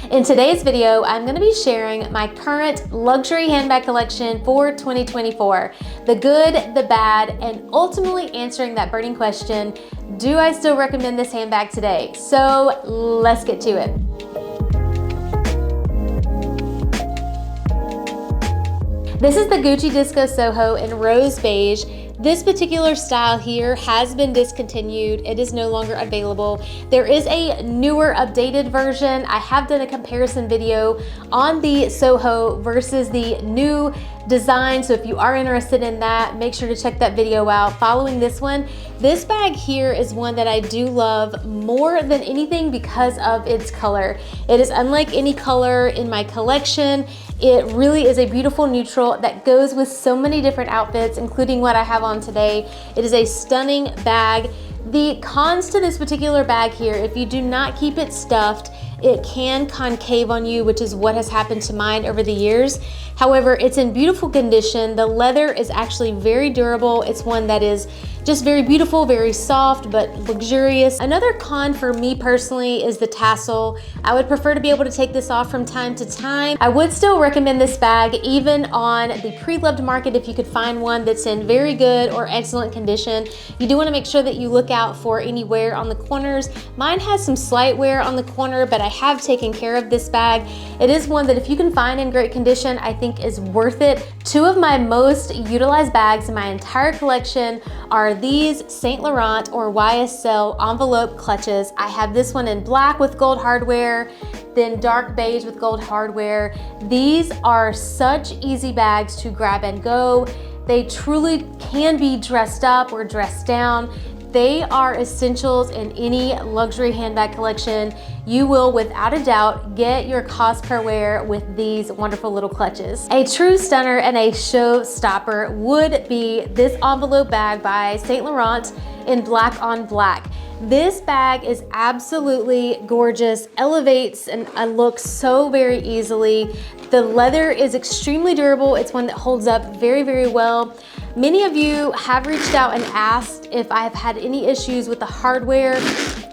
In today's video, I'm going to be sharing my current luxury handbag collection for 2024. The good, the bad, and ultimately answering that burning question, do I still recommend this handbag today? So let's get to it. This is the Gucci Disco Soho in rose beige. This particular style here has been discontinued. It is no longer available. There is a newer, updated version. I have done a comparison video on the Soho versus the new design. So if you are interested in that, make sure to check that video out. Following this one, this bag here is one that I do love more than anything because of its color. It is unlike any color in my collection. It really is a beautiful neutral that goes with so many different outfits, including what I have on today. It is a stunning bag. The cons to this particular bag here, if you do not keep it stuffed, it can concave on you, which is what has happened to mine over the years. However, it's in beautiful condition. The leather is actually very durable. It's one that is just very beautiful, very soft, but luxurious. Another con for me personally is the tassel. I would prefer to be able to take this off from time to time. I would still recommend this bag even on the pre-loved market if you could find one that's in very good or excellent condition. You do want to make sure that you look out for any wear on the corners. Mine has some slight wear on the corner, but I have taken care of this bag. It is one that if you can find in great condition, I think is worth it. Two of my most utilized bags in my entire collection are these Saint Laurent or YSL envelope clutches. I have this one in black with gold hardware, then dark beige with gold hardware. These are such easy bags to grab and go. They truly can be dressed up or dressed down. They are essentials in any luxury handbag collection. You will, without a doubt, get your cost per wear with these wonderful little clutches. A true stunner and a showstopper would be this envelope bag by Saint Laurent in black on black. This bag is absolutely gorgeous, elevates a look so very easily. The leather is extremely durable. It's one that holds up very, very well. Many of you have reached out and asked if I have had any issues with the hardware,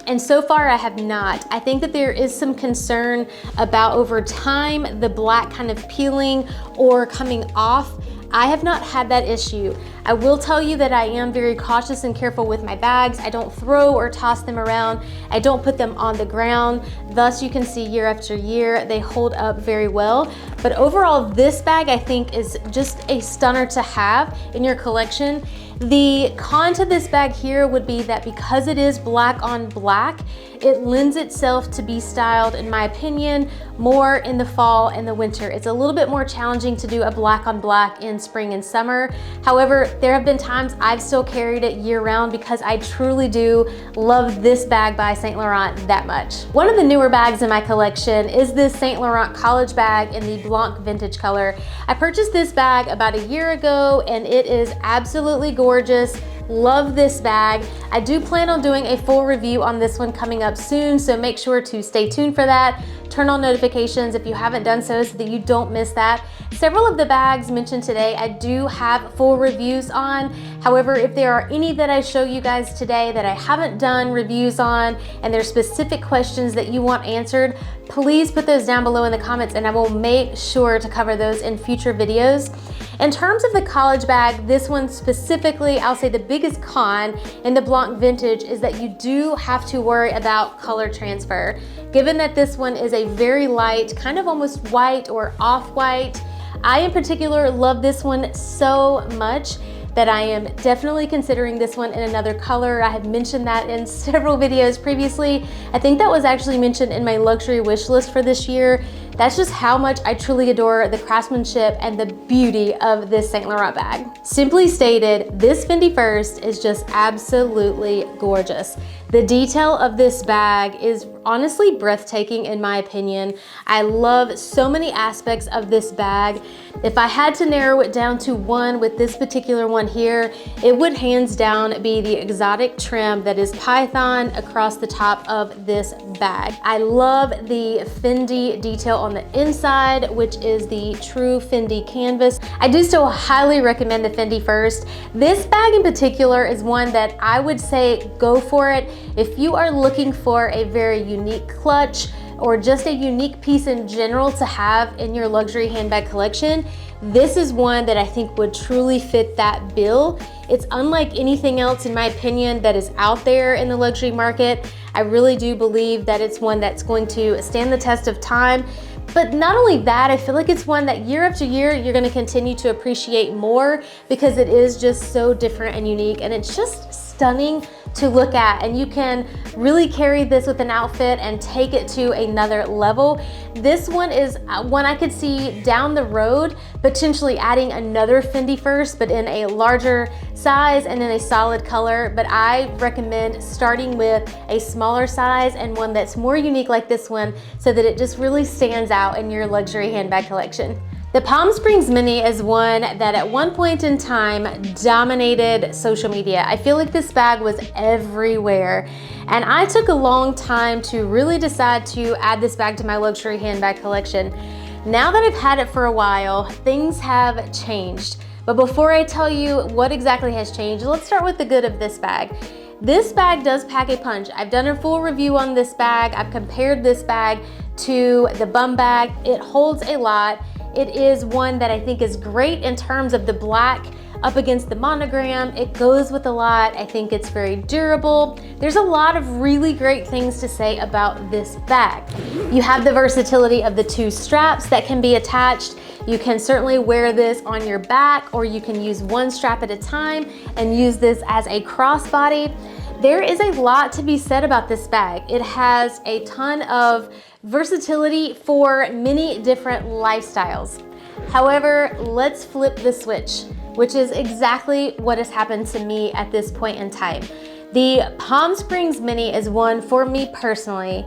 and so far I have not. I think that there is some concern about over time the black kind of peeling or coming off. I have not had that issue. I will tell you that I am very cautious and careful with my bags. I don't throw or toss them around. I don't put them on the ground. Thus, you can see year after year, they hold up very well. But overall, this bag I think is just a stunner to have in your collection. The con to this bag here would be that because it is black on black, it lends itself to be styled, in my opinion, more in the fall and the winter. It's a little bit more challenging to do a black on black in spring and summer. However, there have been times I've still carried it year round because I truly do love this bag by Saint Laurent that much. One of the newer bags in my collection is this Saint Laurent college bag in the Blanc vintage color. I purchased this bag about a year ago and it is absolutely gorgeous. Love this bag. I do plan on doing a full review on this one coming up soon, so make sure to stay tuned for that. Turn on notifications if you haven't done so that you don't miss that. Several of the bags mentioned today I do have full reviews on. However, if there are any that I show you guys today that I haven't done reviews on and there's specific questions that you want answered, please put those down below in the comments and I will make sure to cover those in future videos. In terms of the college bag, this one specifically, I'll say the biggest con in the Blanc vintage is that you do have to worry about color transfer. Given that this one is a very light, kind of almost white or off-white, I in particular love this one so much that I am definitely considering this one in another color. I have mentioned that in several videos previously. I think that was actually mentioned in my luxury wish list for this year. That's just how much I truly adore the craftsmanship and the beauty of this Saint Laurent bag. Simply stated, this Fendi First is just absolutely gorgeous. The detail of this bag is honestly breathtaking in my opinion. I love so many aspects of this bag. If I had to narrow it down to one with this particular one here, it would hands down be the exotic trim that is python across the top of this bag. I love the Fendi detail on the inside, which is the true Fendi canvas. I do still highly recommend the Fendi First. This bag in particular is one that I would say go for it if you are looking for a very unique clutch or just a unique piece in general to have in your luxury handbag collection, this is one that I think would truly fit that bill. It's unlike anything else, in my opinion, that is out there in the luxury market. I really do believe that it's one that's going to stand the test of time. But not only that, I feel like it's one that year after year, you're gonna continue to appreciate more because it is just so different and unique, and it's just stunning to look at, and you can really carry this with an outfit and take it to another level. This one is one I could see down the road potentially adding another Fendi first, but in a larger size and in a solid color. But I recommend starting with a smaller size and one that's more unique like this one, so that it just really stands out in your luxury handbag collection. The Palm Springs Mini is one that at one point in time dominated social media. I feel like this bag was everywhere, and I took a long time to really decide to add this bag to my luxury handbag collection. Now that I've had it for a while, things have changed. But before I tell you what exactly has changed, let's start with the good of this bag. This bag does pack a punch. I've done a full review on this bag. I've compared this bag to the bum bag. It holds a lot. It is one that I think is great in terms of the black up against the monogram. It goes with a lot. I think it's very durable. There's a lot of really great things to say about this bag. You have the versatility of the two straps that can be attached. You can certainly wear this on your back, or you can use one strap at a time and use this as a crossbody. There is a lot to be said about this bag. It has a ton of versatility for many different lifestyles. However, let's flip the switch, which is exactly what has happened to me at this point in time. The Palm Springs Mini is one, for me personally,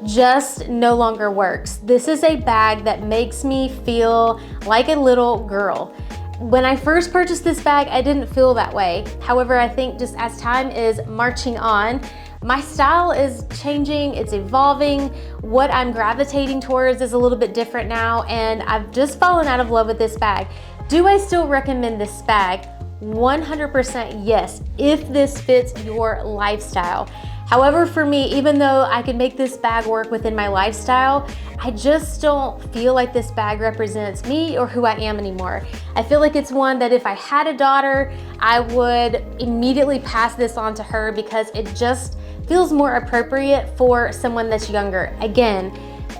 just no longer works. This is a bag that makes me feel like a little girl. When I first purchased this bag, I didn't feel that way. However, I think just as time is marching on, my style is changing, it's evolving. What I'm gravitating towards is a little bit different now, and I've just fallen out of love with this bag. Do I still recommend this bag? 100% yes, if this fits your lifestyle. However, for me, even though I could make this bag work within my lifestyle, I just don't feel like this bag represents me or who I am anymore. I feel like it's one that if I had a daughter, I would immediately pass this on to her because it just feels more appropriate for someone that's younger. Again,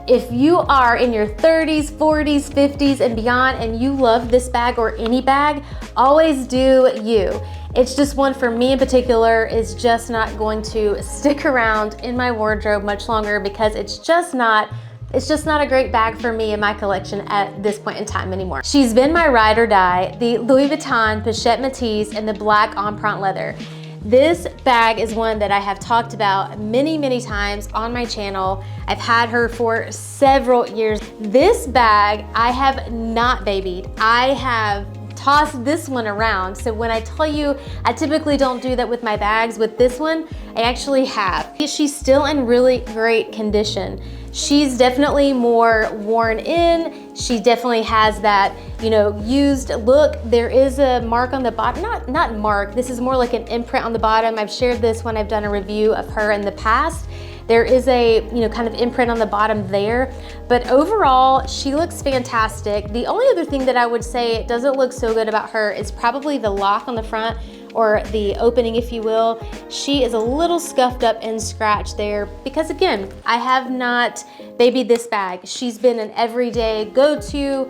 if you are in your 30s, 40s, 50s, and beyond, and you love this bag or any bag, always do you. It's just one for me in particular is just not going to stick around in my wardrobe much longer because it's just not a great bag for me in my collection at this point in time anymore. She's been my ride or die, the Louis Vuitton pochette metis in the black empreinte leather. This bag is one that I have talked about many, many times on my channel. I've had her for several years. This bag I have not babied. I have tossed this one around. So when I tell you I typically don't do that with my bags, with this one, I actually have. She's still in really great condition. She's definitely more worn in. She definitely has that, you know, used look. There is a mark on the bottom, not mark, this is more like an imprint on the bottom. I've shared this when I've done a review of her in the past. There is a, you know, kind of imprint on the bottom there, but overall, she looks fantastic. The only other thing that I would say doesn't look so good about her is probably the lock on the front, or the opening, if you will. She is a little scuffed up and scratched there because, again, I have not babied this bag. She's been an everyday go-to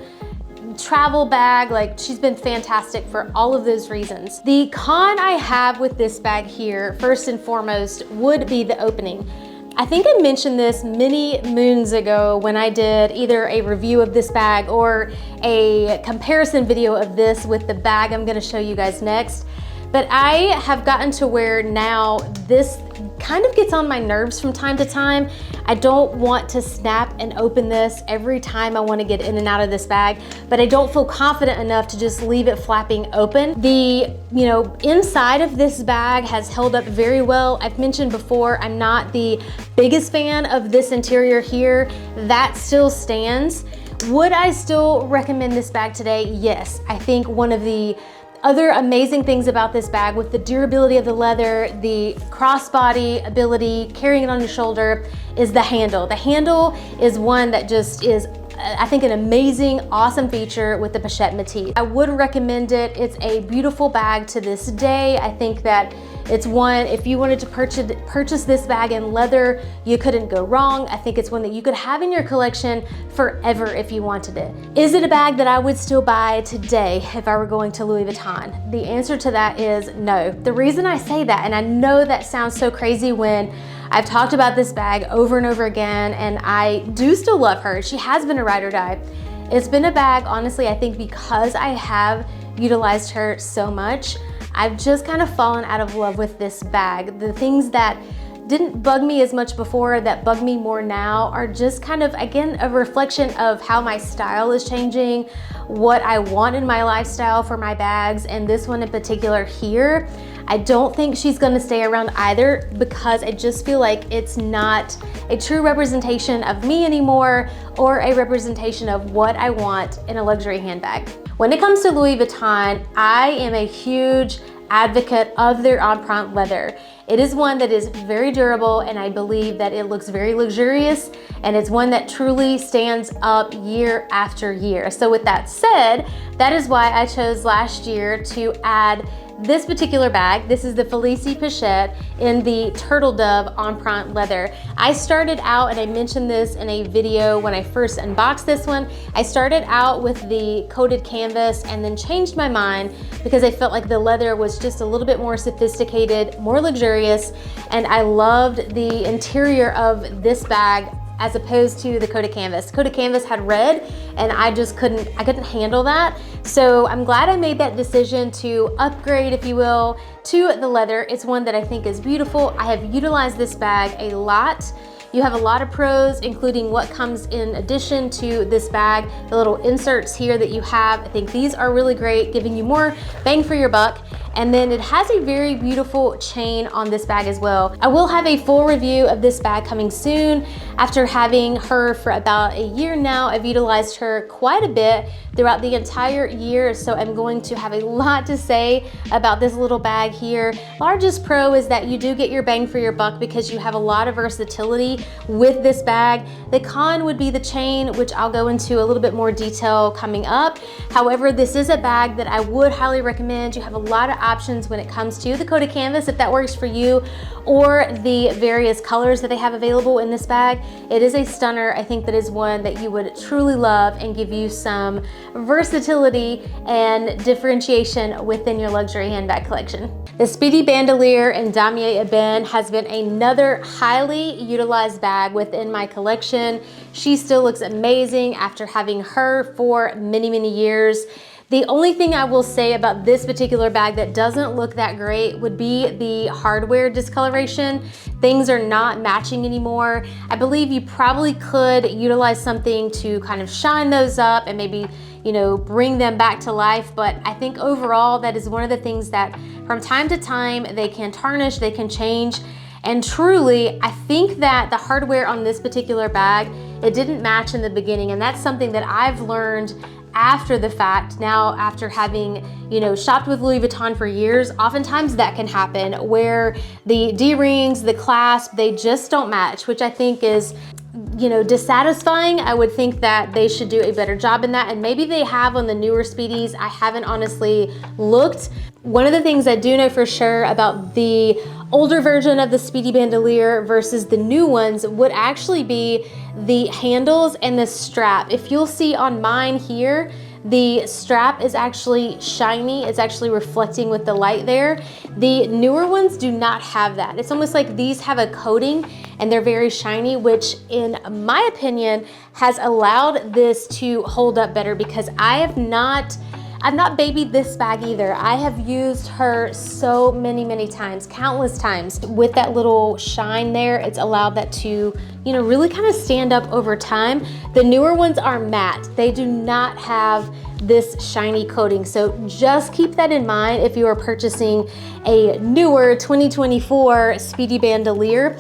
travel bag. Like, she's been fantastic for all of those reasons. The con I have with this bag here, first and foremost, would be the opening. I think I mentioned this many moons ago when I did either a review of this bag or a comparison video of this with the bag I'm gonna show you guys next. But I have gotten to where now this kind of gets on my nerves from time to time. I don't want to snap and open this every time I want to get in and out of this bag, but I don't feel confident enough to just leave it flapping open. The, you know, inside of this bag has held up very well. I've mentioned before, I'm not the biggest fan of this interior here. That still stands. Would I still recommend this bag today? Yes. I think one of the Other amazing things about this bag with the durability of the leather, the crossbody ability, carrying it on your shoulder, is the handle. The handle is one that just is, I think, an amazing, awesome feature with the pochette metis. I would recommend it. It's a beautiful bag to this day. I think that it's one, if you wanted to purchase this bag in leather, you couldn't go wrong. I think it's one that you could have in your collection forever if you wanted it. Is it a bag that I would still buy today if I were going to Louis Vuitton? The answer to that is no. The reason I say that, and I know that sounds so crazy when I've talked about this bag over and over again, and I do still love her. She has been a ride or die. It's been a bag, honestly, I think because I have utilized her so much, I've just kind of fallen out of love with this bag. The things that didn't bug me as much before that bug me more now are just kind of, again, a reflection of how my style is changing, what I want in my lifestyle for my bags, and this one in particular here. I don't think she's gonna stay around either because I just feel like it's not a true representation of me anymore or a representation of what I want in a luxury handbag. When it comes to Louis Vuitton, I am a huge advocate of their empreinte leather. It is one that is very durable, and I believe that it looks very luxurious, and it's one that truly stands up year after year. So with that said, that is why I chose last year to add this particular bag. This is the Felicie pochette in the turtle dove empreinte leather. I started out, and I mentioned this in a video when I first unboxed this one, I started out with the coated canvas and then changed my mind because I felt like the leather was just a little bit more sophisticated, more luxurious, and I loved the interior of this bag as opposed to the coated canvas. Coated canvas had red, and I couldn't handle that. So I'm glad I made that decision to upgrade, if you will, to the leather. It's one that I think is beautiful. I have utilized this bag a lot. You have a lot of pros, including what comes in addition to this bag, the little inserts here that you have. I think these are really great, giving you more bang for your buck. And then it has a very beautiful chain on this bag as well. I will have a full review of this bag coming soon. After having her for about a year now, I've utilized her quite a bit throughout the entire year, so I'm going to have a lot to say about this little bag here. Largest pro is that you do get your bang for your buck because you have a lot of versatility with this bag. The con would be the chain, which I'll go into a little bit more detail coming up. However, this is a bag that I would highly recommend. You have a lot of options when it comes to the coated canvas, if that works for you, or the various colors that they have available in this bag. It is a stunner. I think that is one that you would truly love and give you some versatility and differentiation within your luxury handbag collection. The Speedy bandouliere in damier ebene has been another highly utilized bag within my collection. She still looks amazing after having her for many, many years. The only thing I will say about this particular bag that doesn't look that great would be the hardware discoloration. Things are not matching anymore. I believe you probably could utilize something to kind of shine those up and maybe, you know, bring them back to life. But I think overall that is one of the things that from time to time they can tarnish, they can change. And truly, I think that the hardware on this particular bag, it didn't match in the beginning. And that's something that I've learned after the fact. Now, after having, you know, shopped with Louis Vuitton for years, oftentimes that can happen where the D-rings, the clasp, they just don't match, which I think is, you know, dissatisfying. I would think that they should do a better job in that, and maybe they have on the newer Speedies. I haven't honestly looked. One of the things I do know for sure about the older version of the Speedy bandouliere versus the new ones would actually be the handles and the strap. If you'll see on mine here, the strap is actually shiny. It's actually reflecting with the light there. The newer ones do not have that. It's almost like these have a coating and they're very shiny, which in my opinion has allowed this to hold up better because I've not babied this bag either. I have used her so many times, countless times. With that little shine there, it's allowed that to, you know, really kind of stand up over time. The newer ones are matte. They do not have this shiny coating. So just keep that in mind if you are purchasing a newer 2024 Speedy bandouliere.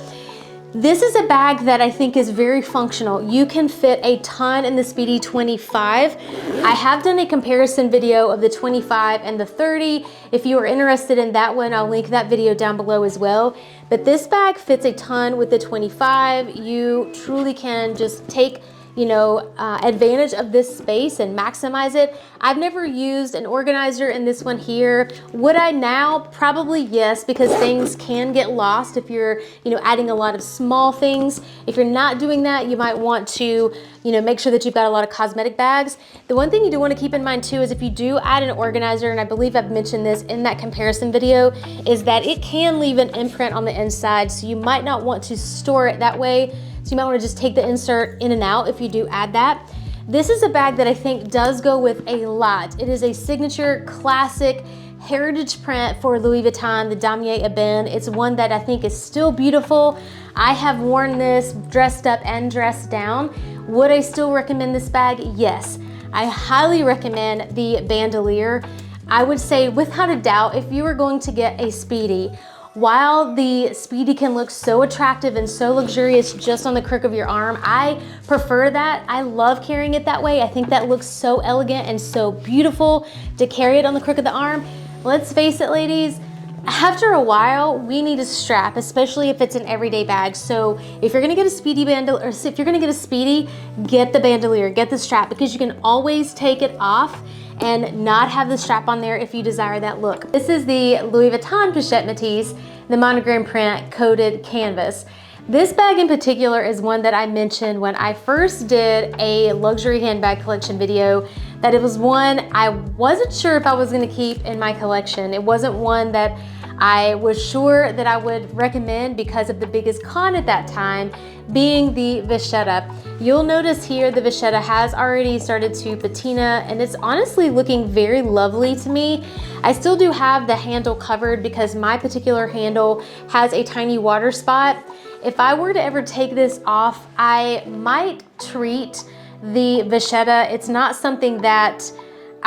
This is a bag that I think is very functional. You can fit a ton in the Speedy 25. I have done a comparison video of the 25 and the 30. If you are interested in that one, I'll link that video down below as well. But this bag fits a ton with the 25. You truly can just take advantage of this space and maximize it. I've never used an organizer in this one here. Would I now? Probably yes, because things can get lost if you're, adding a lot of small things. If you're not doing that, you might want to, make sure that you've got a lot of cosmetic bags. The one thing you do want to keep in mind too is if you do add an organizer, and I believe I've mentioned this in that comparison video, is that it can leave an imprint on the inside, so you might not want to store it that way. So you might want to just take the insert in and out if you do add that. This is a bag that I think does go with a lot. It is a signature classic heritage print for Louis Vuitton, the Damier Ebene. It's one that I think is still beautiful. I have worn this dressed up and dressed down. Would I still recommend this bag? Yes. I highly recommend the bandouliere. I would say without a doubt, if you were going to get a Speedy, while the Speedy can look so attractive and so luxurious just on the crook of your arm, I prefer that. I love carrying it that way. I think that looks so elegant and so beautiful to carry it on the crook of the arm. Let's face it, ladies, after a while, we need a strap, especially if it's an everyday bag. So if you're gonna get a Speedy bandolier, or if you're gonna get a Speedy, get the bandolier, get the strap, because you can always take it off and not have the strap on there if you desire that look. This is the Louis Vuitton pochette metis, the monogram print coated canvas. This bag in particular is one that I mentioned when I first did a luxury handbag collection video, that it was one I wasn't sure if I was gonna keep in my collection. It wasn't one that I was sure that I would recommend because of the biggest con at that time being the vachetta. You'll notice here the vachetta has already started to patina, and it's honestly looking very lovely to me. I still do have the handle covered because my particular handle has a tiny water spot. If I were to ever take this off, I might treat the vachetta. It's not something that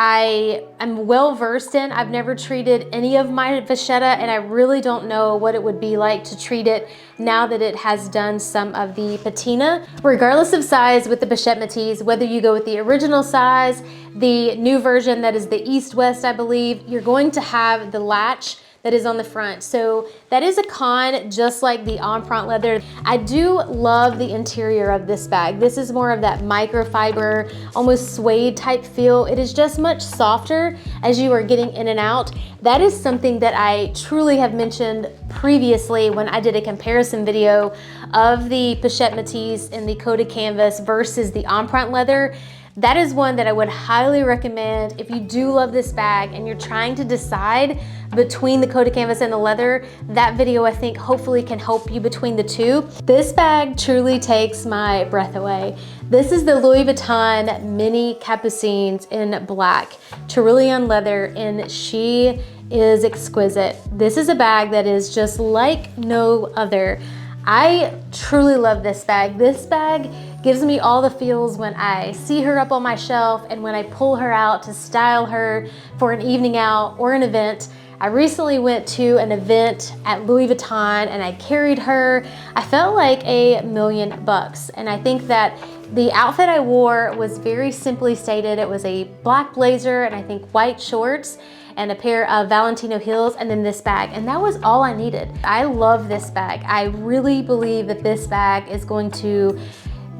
I am well versed in. I've never treated any of my vachetta, and I really don't know what it would be like to treat it now that it has done some of the patina. Regardless of size with the pochette metis, whether you go with the original size, the new version that is the East-West, I believe, you're going to have the latch that is on the front. So that is a con, just like the en-front leather. I do love the interior of this bag. This is more of that microfiber, almost suede type feel. It is just much softer as you are getting in and out. That is something that I truly have mentioned previously when I did a comparison video of the pochette metis in the coated canvas versus the en-front leather. That is one that I would highly recommend if you do love this bag and you're trying to decide between the coated canvas and the leather. That video, I think, hopefully can help you between the two. This bag truly takes my breath away. This is the Louis Vuitton mini capucines in black, Tyrolean leather, and she is exquisite. This is a bag that is just like no other. I truly love this bag. This bag gives me all the feels when I see her up on my shelf and when I pull her out to style her for an evening out or an event. I recently went to an event at Louis Vuitton and I carried her. I felt like $1,000,000, and I think that the outfit I wore was very simply stated. It was a black blazer and I think white shorts and a pair of Valentino heels, and then this bag, and that was all I needed. I love this bag. I really believe that this bag is going to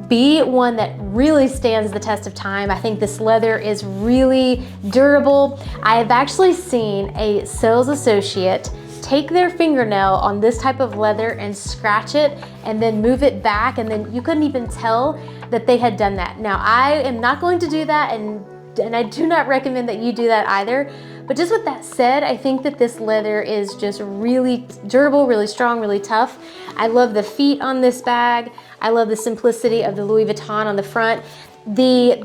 be one that really stands the test of time. I think this leather is really durable. I have actually seen a sales associate take their fingernail on this type of leather and scratch it and then move it back, and then you couldn't even tell that they had done that. Now, I am not going to do that, and I do not recommend that you do that either. But just with that said, I think that this leather is just really durable, really strong, really tough. I love the feet on this bag. I love the simplicity of the Louis Vuitton on the front. The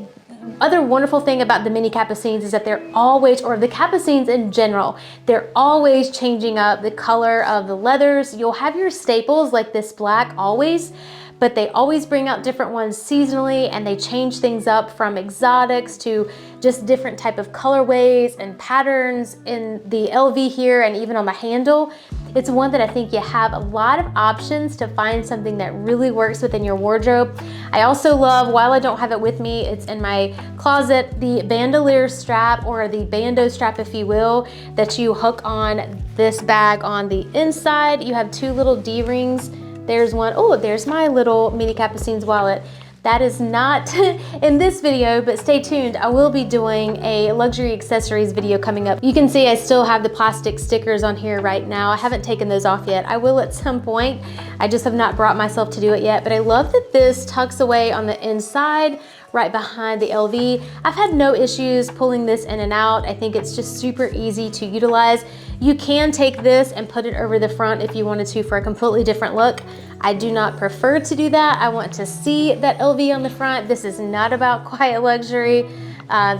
other wonderful thing about the mini capucines is that they're always, or the capucines in general, they're always changing up the color of the leathers. You'll have your staples like this black always, but they always bring out different ones seasonally, and they change things up from exotics to just different type of colorways and patterns in the LV here and even on the handle. It's one that I think you have a lot of options to find something that really works within your wardrobe. I also love, while I don't have it with me, it's in my closet, the bandouliere strap, or the bandeau strap if you will, that you hook on this bag on the inside. You have two little D-rings. There's one, oh, there's my little mini capucines wallet. That is not in this video, but stay tuned. I will be doing a luxury accessories video coming up. You can see I still have the plastic stickers on here right now. I haven't taken those off yet. I will at some point. I just have not brought myself to do it yet, but I love that this tucks away on the inside, right behind the LV. I've had no issues pulling this in and out. I think it's just super easy to utilize. You can take this and put it over the front if you wanted to for a completely different look. I do not prefer to do that. I want to see that LV on the front. This is not about quiet luxury.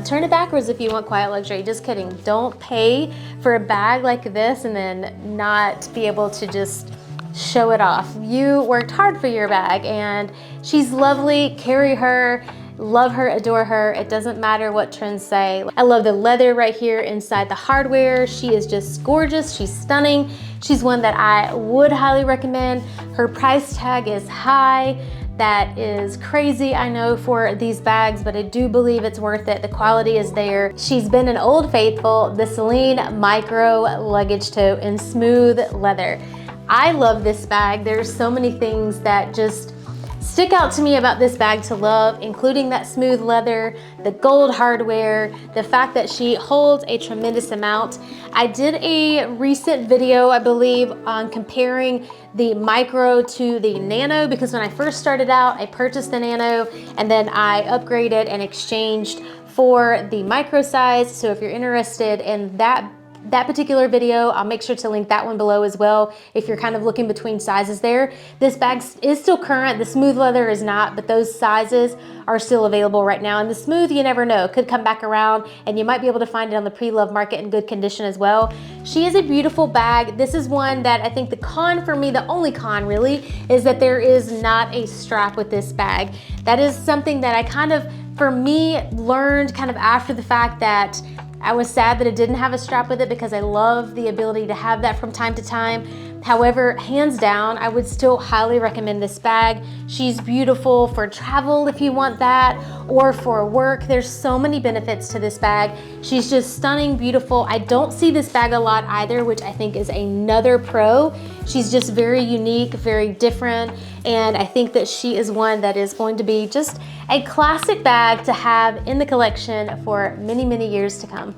Turn it backwards if you want quiet luxury. Just kidding. Don't pay for a bag like this and then not be able to just show it off. You worked hard for your bag, and she's lovely. Carry her. Love her, adore her. It doesn't matter what trends say. I love the leather right here inside the hardware. She is just gorgeous. She's stunning. She's one that I would highly recommend. Her price tag is high. That is crazy, I know, for these bags, but I do believe it's worth it. The quality is there. She's been an old faithful, the Celine micro luggage tote in smooth leather. I love this bag. There's so many things that just stick out to me about this bag to love, including that smooth leather, the gold hardware, the fact that she holds a tremendous amount. I did a recent video, I believe, on comparing the micro to the nano, because when I first started out, I purchased the nano and then I upgraded and exchanged for the micro size. So if you're interested in that particular video, I'll make sure to link that one below as well if you're kind of looking between sizes there. This bag is still current. The smooth leather is not, but those sizes are still available right now. And the smooth, you never know, could come back around and you might be able to find it on the pre-loved market in good condition as well. She is a beautiful bag. This is one that I think the con for me, the only con really, is that there is not a strap with this bag. That is something that I kind of, for me, learned kind of after the fact, that I was sad that it didn't have a strap with it because I love the ability to have that from time to time. However, hands down, I would still highly recommend this bag. She's beautiful for travel if you want that, or for work. There's so many benefits to this bag. She's just stunning, beautiful. I don't see this bag a lot either, which I think is another pro. She's just very unique, very different, and I think that she is one that is going to be just a classic bag to have in the collection for many, many years to come.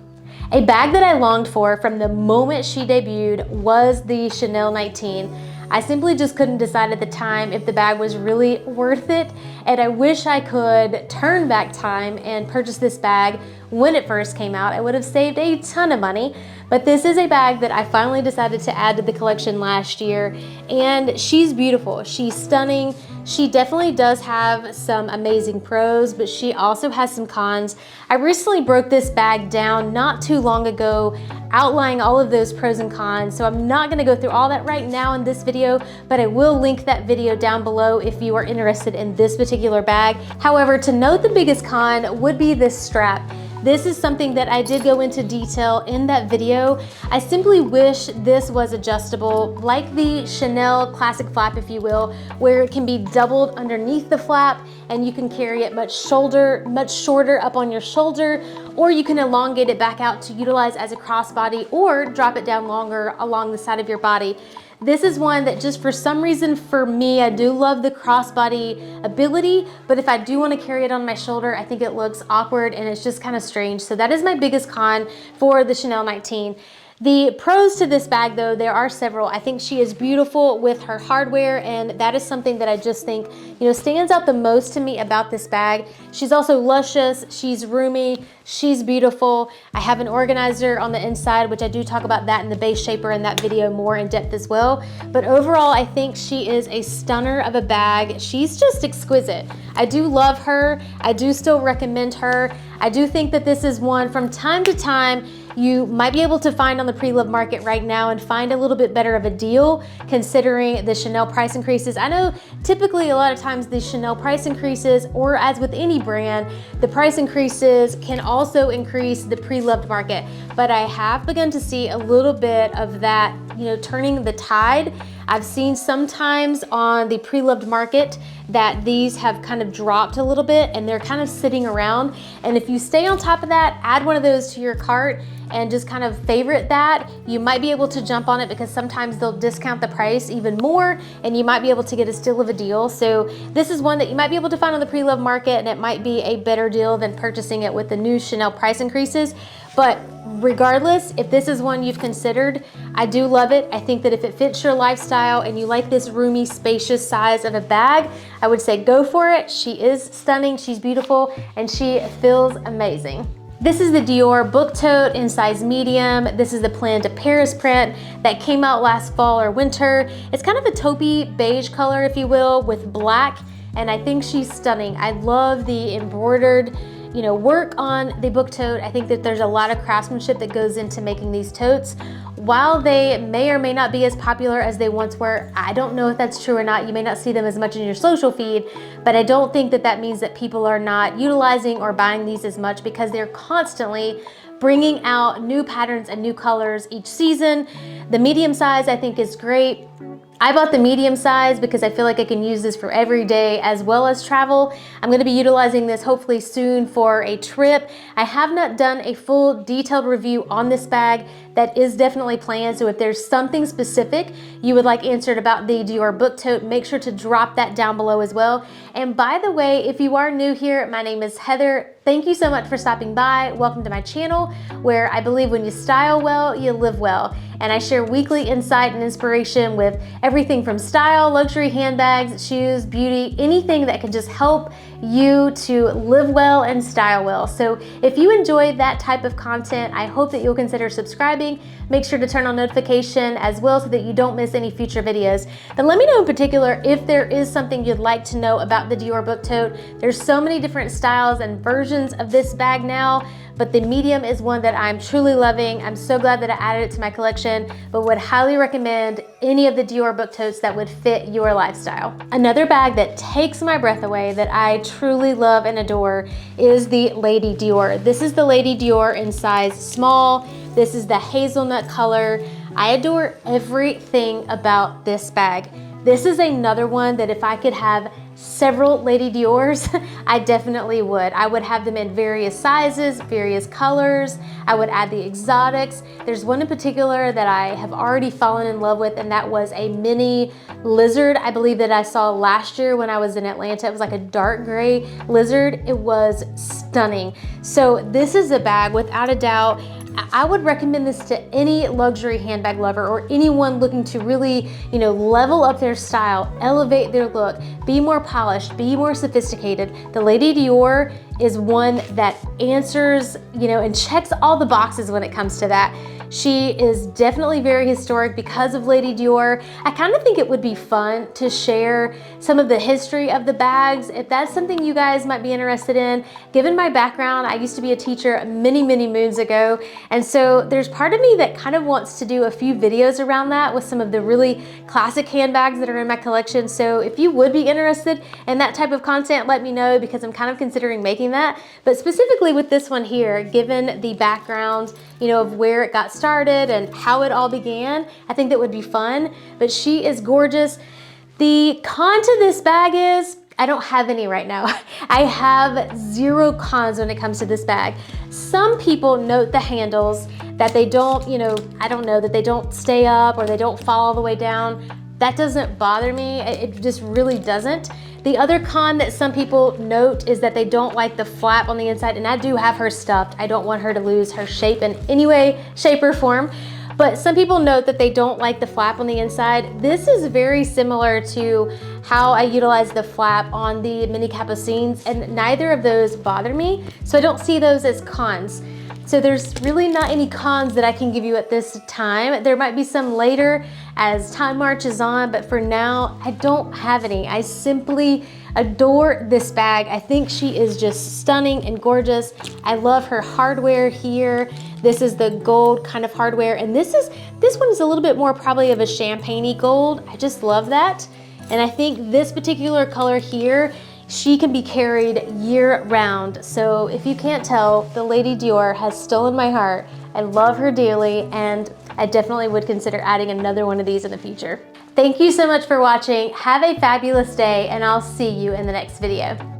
A bag that I longed for from the moment she debuted was the Chanel 19. I simply just couldn't decide at the time if the bag was really worth it, and I wish I could turn back time and purchase this bag when it first came out. I would have saved a ton of money, but this is a bag that I finally decided to add to the collection last year, and she's beautiful. She's stunning. She definitely does have some amazing pros, but she also has some cons. I recently broke this bag down not too long ago, outlining all of those pros and cons, so I'm not gonna go through all that right now in this video, but I will link that video down below if you are interested in this particular bag. However, to note the biggest con would be this strap. This is something that I did go into detail in that video. I simply wish this was adjustable, like the Chanel classic flap, if you will, where it can be doubled underneath the flap and you can carry it much shorter up on your shoulder, or you can elongate it back out to utilize as a crossbody, or drop it down longer along the side of your body. This is one that just for some reason for me, I do love the crossbody ability, but if I do want to carry it on my shoulder, I think it looks awkward and it's just kind of strange. So that is my biggest con for the Chanel 19. The pros to this bag though, there are several. I think she is beautiful with her hardware, and that is something that I just think, you know, stands out the most to me about this bag. She's also luscious, she's roomy, she's beautiful. I have an organizer on the inside, which I do talk about that in the base shaper in that video more in depth as well. But overall, I think she is a stunner of a bag. She's just exquisite. I do love her. I do still recommend her. I do think that this is one from time to time you might be able to find on the pre-loved market right now and find a little bit better of a deal considering the Chanel price increases. I know typically a lot of times the Chanel price increases, or as with any brand, the price increases can also increase the pre-loved market. But I have begun to see a little bit of that turning the tide. I've seen sometimes on the pre-loved market that these have kind of dropped a little bit and they're kind of sitting around. And if you stay on top of that, add one of those to your cart and just kind of favorite that, you might be able to jump on it because sometimes they'll discount the price even more and you might be able to get a steal of a deal. So this is one that you might be able to find on the pre-loved market and it might be a better deal than purchasing it with the new Chanel price increases. But regardless, if this is one you've considered, I do love it. I think that if it fits your lifestyle and you like this roomy, spacious size of a bag, I would say go for it. She is stunning, she's beautiful, and she feels amazing. This is the Dior book tote in size medium. This is the Plan to Paris print that came out last fall or winter. It's kind of a taupey beige color, if you will, with black, and I think she's stunning. I love the embroidered work on the book tote. I think that there's a lot of craftsmanship that goes into making these totes. While they may or may not be as popular as they once were, I don't know if that's true or not. You may not see them as much in your social feed, but I don't think that that means that people are not utilizing or buying these as much because they're constantly bringing out new patterns and new colors each season. The medium size I think is great. I bought the medium size because I feel like I can use this for every day as well as travel. I'm going to be utilizing this hopefully soon for a trip. I have not done a full detailed review on this bag. That is definitely planned. So if there's something specific you would like answered about the Dior book tote, make sure to drop that down below as well. And by the way, if you are new here, my name is Heather. Thank you so much for stopping by. Welcome to my channel where I believe when you style well, you live well. And I share weekly insight and inspiration with everything from style, luxury handbags, shoes, beauty, anything that can just help you to live well and style well. So if you enjoy that type of content, I hope that you'll consider subscribing. Make sure to turn on notification as well so that you don't miss any future videos. And let me know in particular if there is something you'd like to know about the Dior book tote. There's so many different styles and versions of this bag now, but the medium is one that I'm truly loving. I'm so glad that I added it to my collection, but would highly recommend any of the Dior book totes that would fit your lifestyle. Another bag that takes my breath away that I truly love and adore is the Lady Dior. This is the Lady Dior in size small. This is the hazelnut color. I adore everything about this bag. This is another one that if I could have several Lady Diors, I definitely would. I would have them in various sizes, various colors. I would add the exotics. There's one in particular that I have already fallen in love with, and that was a mini lizard. I believe that I saw last year when I was in Atlanta. It was like a dark gray lizard. It was stunning. So this is a bag, without a doubt, I would recommend this to any luxury handbag lover or anyone looking to really, level up their style, elevate their look, be more polished, be more sophisticated. The Lady Dior is one that answers, and checks all the boxes when it comes to that. She is definitely very historic because of Lady Dior. I kind of think it would be fun to share some of the history of the bags. If that's something you guys might be interested in, given my background, I used to be a teacher many, many moons ago. And so there's part of me that kind of wants to do a few videos around that with some of the really classic handbags that are in my collection. So if you would be interested in that type of content, let me know because I'm kind of considering making that. But specifically with this one here, given the background, of where it got started and how it all began, I think that would be fun. But she is gorgeous. The con to this bag is I don't have any right now. I have zero cons when it comes to this bag. Some people note the handles, that they don't, I don't know, that they don't stay up or they don't fall all the way down. That doesn't bother me. It just really doesn't. The other con that some people note is that they don't like the flap on the inside, and I do have her stuffed. I don't want her to lose her shape in any way, shape, or form. But some people note that they don't like the flap on the inside. This is very similar to how I utilize the flap on the mini capucines, and neither of those bother me. So I don't see those as cons. So there's really not any cons that I can give you at this time. There might be some later as time marches on, but for now, I don't have any. I simply adore this bag. I think she is just stunning and gorgeous. I love her hardware here. This is the gold kind of hardware, and this one is a little bit more probably of a champagne-y gold. I just love that. And I think this particular color here, She can be carried year round. So if you can't tell, the Lady Dior has stolen my heart. I love her dearly, and I definitely would consider adding another one of these in the future. Thank you so much for watching. Have a fabulous day, and I'll see you in the next video.